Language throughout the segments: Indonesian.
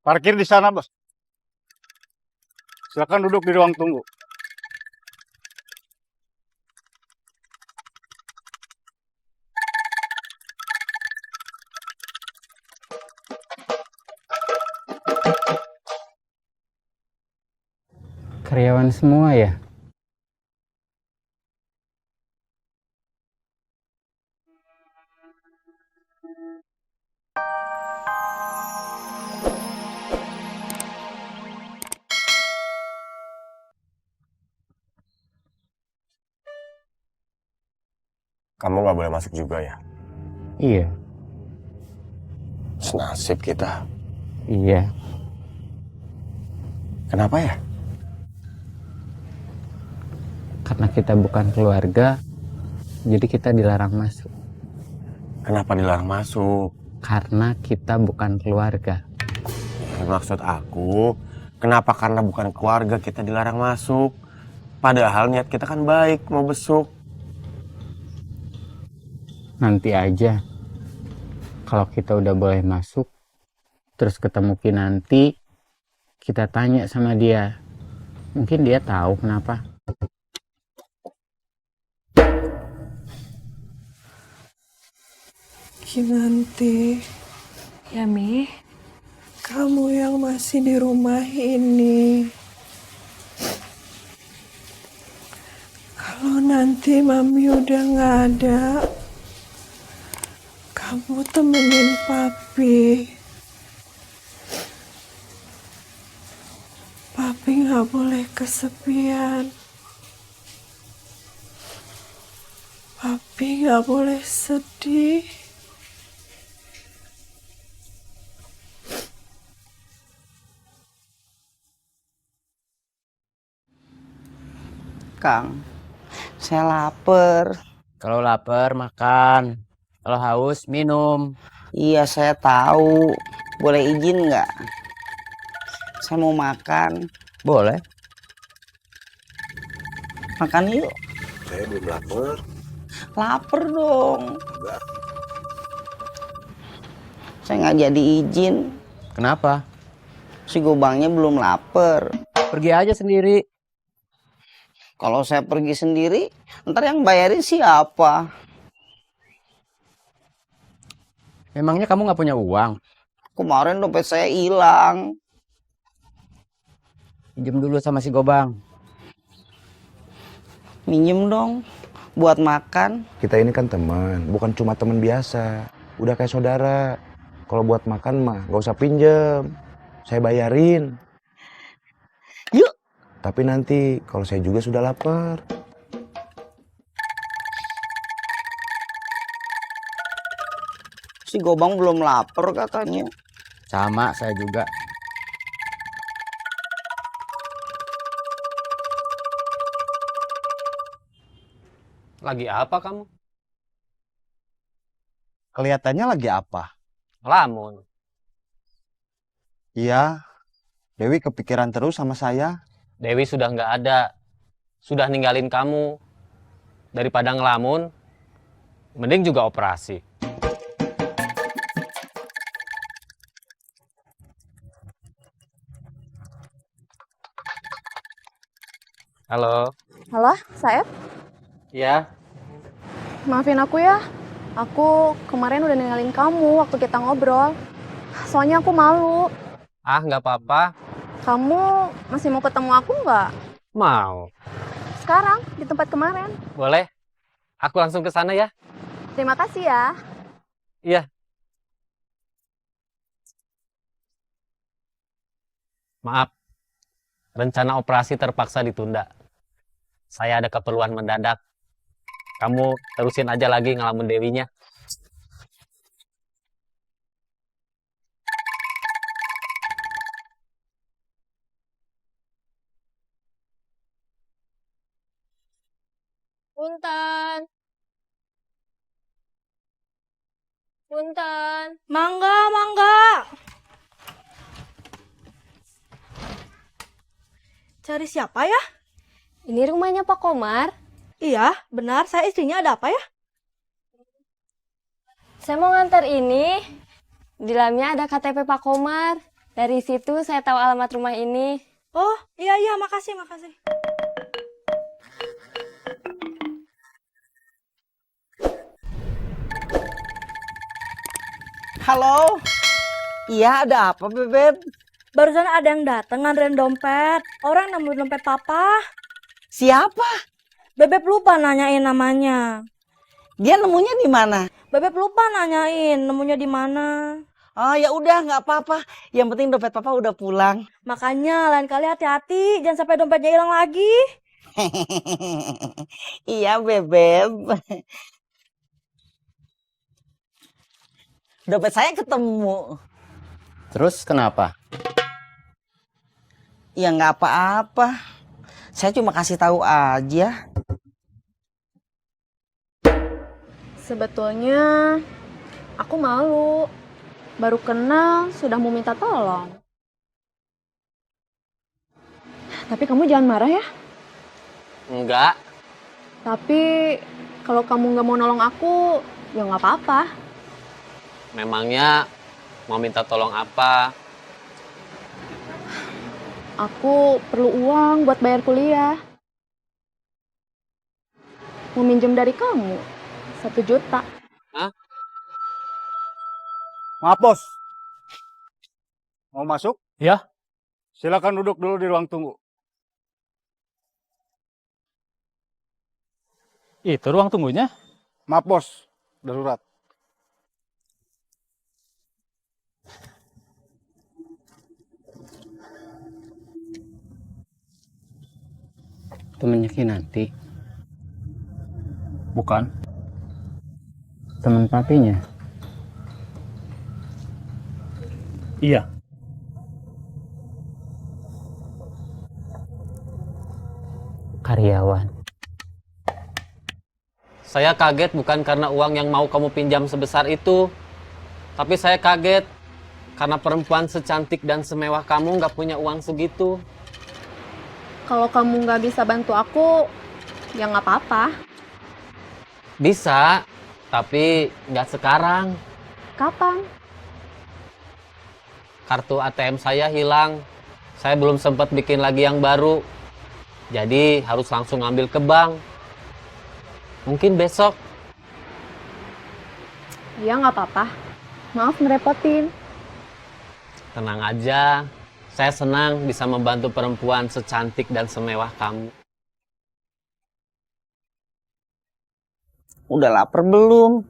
Parkir di sana, Bos. Silakan duduk di ruang tunggu. Karyawan semua ya? Kamu nggak boleh masuk juga ya? Iya, Senasib kita. iya. Kenapa ya? Karena kita bukan keluarga, jadi kita dilarang masuk. Kenapa dilarang masuk? Karena kita bukan keluarga. Maksud aku, kenapa karena bukan keluarga kita dilarang masuk? Padahal niat kita kan baik, mau besuk. Nanti aja, kalau kita udah boleh masuk, terus ketemu Kinanti, kita tanya sama dia. Mungkin dia tahu kenapa. Kinanti, Ya, Mi. kamu yang masih di rumah ini. Kalau nanti Mami udah nggak ada, kamu temenin Papi. Papi nggak boleh kesepian. Papi nggak boleh sedih. Kang, saya lapar. Kalau lapar makan, kalau haus minum. Iya, saya tahu. Boleh izin nggak? Saya mau makan. Boleh. Makan yuk. Saya belum lapar. Lapar dong. Enggak. Saya nggak jadi izin. Kenapa? Si Gobangnya belum lapar. Pergi aja sendiri. Kalau saya pergi sendiri, ntar yang bayarin siapa? Memangnya kamu nggak punya uang? Kemarin dompet saya hilang. Pinjam dulu sama si Gobang. Minjem dong buat makan. Kita ini kan teman, bukan cuma teman biasa. Udah kayak saudara. Kalau buat makan mah gak usah pinjem. Saya bayarin. Yuk. Tapi nanti kalau saya juga sudah lapar. Si Gobang belum lapar katanya. Sama saya juga. Lagi apa kamu? Kelihatannya lagi apa? Lamun. Iya, Dewi kepikiran terus sama saya. Dewi sudah nggak ada. Sudah ninggalin kamu. Daripada ngelamun, mending juga operasi. Halo. Halo, Saeb. Ya, Maafin aku ya. Aku kemarin udah ninggalin kamu waktu kita ngobrol. Soalnya aku malu. nggak apa-apa. Kamu masih mau ketemu aku nggak? Mau. Sekarang, di tempat kemarin. Boleh? Aku langsung ke sana ya. Terima kasih ya. Iya. Maaf. Rencana operasi terpaksa ditunda. Saya ada keperluan mendadak. Kamu terusin aja lagi ngelamun Dewinya. Punten. Punten. Mangga, mangga. Cari siapa ya? Ini rumahnya Pak Komar. Iya, benar. Saya istrinya. Ada apa ya? Saya mau ngantar ini. Di dalamnya ada KTP Pak Komar. Dari situ saya tahu alamat rumah ini. Oh, iya iya, makasih makasih. Halo? Iya, ada apa, Bebeb? Barusan ada yang dateng nganterin dompet. Orang nemuin dompet papa. Siapa? Bebeb lupa nanyain namanya. Dia nemunya di mana? Bebeb lupa nanyain nemunya di mana. Oh, ya udah, nggak apa-apa. Yang penting dompet papa udah pulang. Makanya lain kali hati-hati, jangan sampai dompetnya hilang lagi. Iya, Bebeb. Dompet saya ketemu. Terus kenapa? Ya nggak apa-apa. Saya cuma kasih tahu aja. Sebetulnya aku malu. Baru kenal sudah mau minta tolong. Tapi kamu jangan marah ya. Enggak. Tapi kalau kamu nggak mau nolong aku, ya nggak apa-apa. Memangnya mau minta tolong apa? Aku perlu uang buat bayar kuliah. Mau minjem dari kamu 1 juta. Hah? Maaf bos. Mau masuk? Ya. Silakan duduk dulu di ruang tunggu. Itu ruang tunggunya? Maaf bos, darurat. Temennya Kinanti. Bukan. Temen papinya. Iya. Karyawan. Saya kaget bukan karena uang yang mau kamu pinjam sebesar itu. Tapi saya kaget karena perempuan secantik dan semewah kamu nggak punya uang segitu. Kalau kamu nggak bisa bantu aku, ya nggak apa-apa. Bisa, tapi nggak sekarang. Kapan? Kartu ATM saya hilang. Saya belum sempat bikin lagi yang baru. Jadi harus langsung ambil ke bank. Mungkin besok. Ya nggak apa-apa. Maaf ngerepotin. Tenang aja. Saya senang bisa membantu perempuan secantik dan semewah kamu. Udah lapar belum?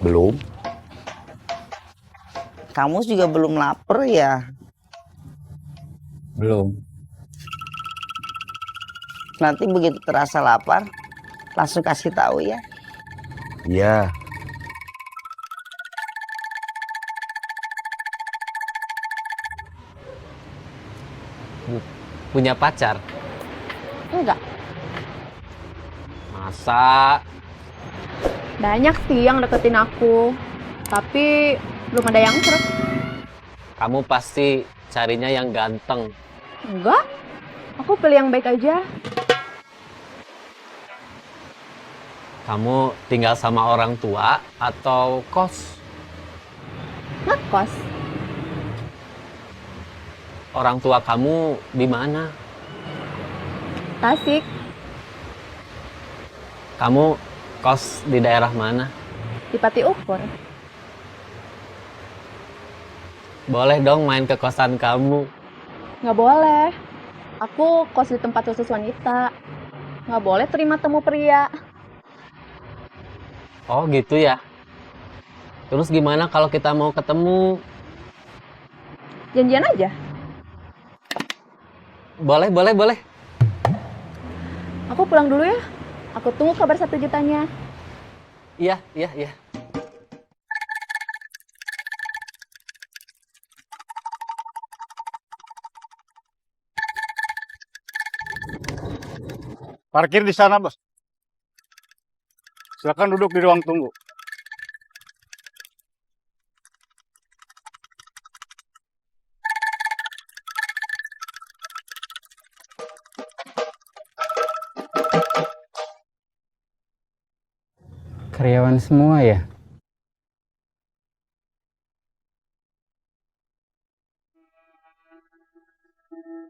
Belum. Kamu juga belum lapar ya? Belum. Nanti begitu terasa lapar, langsung kasih tahu ya. Iya. Punya pacar? Enggak. Masa? Banyak sih yang deketin aku. Tapi belum ada yang serek. Kamu pasti carinya yang ganteng. Enggak. Aku pilih yang baik aja. Kamu tinggal sama orang tua atau kos? Ngekos. Orang tua kamu di mana? Tasik. Kamu kos di daerah mana? Di Pati Ukur. Boleh dong main ke kosan kamu. Nggak boleh. Aku kos di tempat khusus wanita. Nggak boleh terima temu pria. Oh gitu ya. Terus gimana kalau kita mau ketemu? Janjian aja. Boleh, boleh, boleh. Aku pulang dulu ya. Aku tunggu kabar 1 jutanya. Iya, iya, iya. Parkir di sana, bos. Silakan duduk di ruang tunggu. Karyawan semua ya? Kamu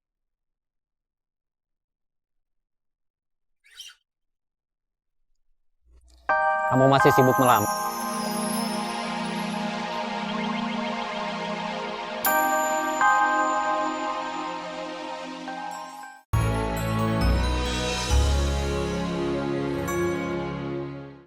masih sibuk melamar?